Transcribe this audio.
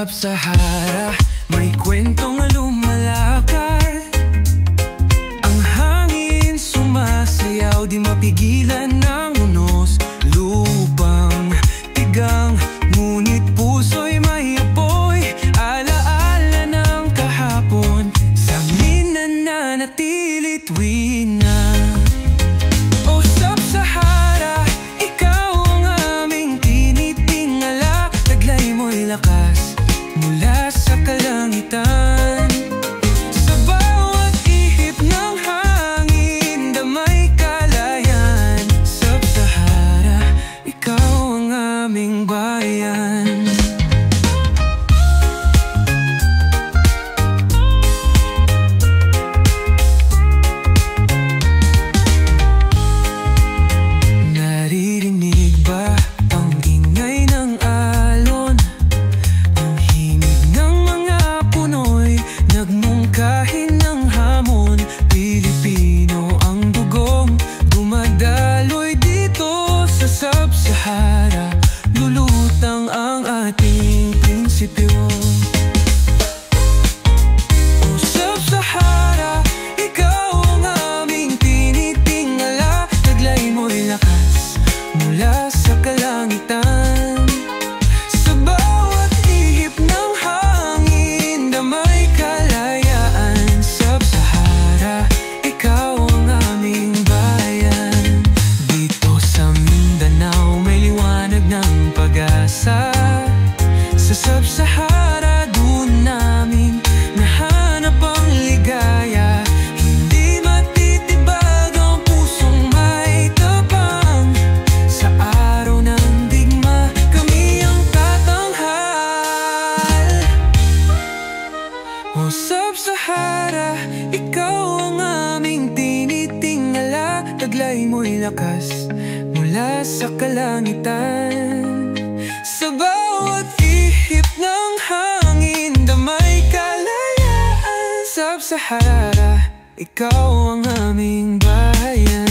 Sub-Sahara, may kwentong lumalakad. Ang hangin sumasayaw, di mapigilan ng unos. Lupang tigang, ngunit puso'y may apoy. Alaala ng kahapon, sa amin nananatili tuwing na. O Sub-Sahara, ikaw ang aming tinitingala. Taglay mo'y lakas mula sa kalangitan. Sa bawat ihip ng hangin, damay kalayan. Sub-Sahara, ikaw ang aming bayan. Naririnig ba ang ingay ng alon? Ang himig ng mga punoy, nagmungkahin ng hamon. Pilipino ang dugong, dumadaloy dito sa Sub-Sahara. Lulutang ang ating prinsipyo. O Sub-Sahara, ikaw ang aming tinitingala. Taglay mo'y lakas mula sa kalangitan. Sa bawat ihip ng hangin, damay kalayaan. Sub-Sahara, ikaw ang aming bayan. Dito sa Mindanao may liwanag ng pag-asa. Sa Sub-Sahara, doon namin nahanap ang ligaya. Hindi matitibag ang pusong may tapang. Sa araw ng digma, kami ang tatanghal. O Sub-Sahara, ikaw ang aming tinitingala. Taglay mo'y lakas mula sa kalangitan. Sa bawat ihip ng hangin, damay kalayaan. Sub-Sahara, ikaw ang aming bayan.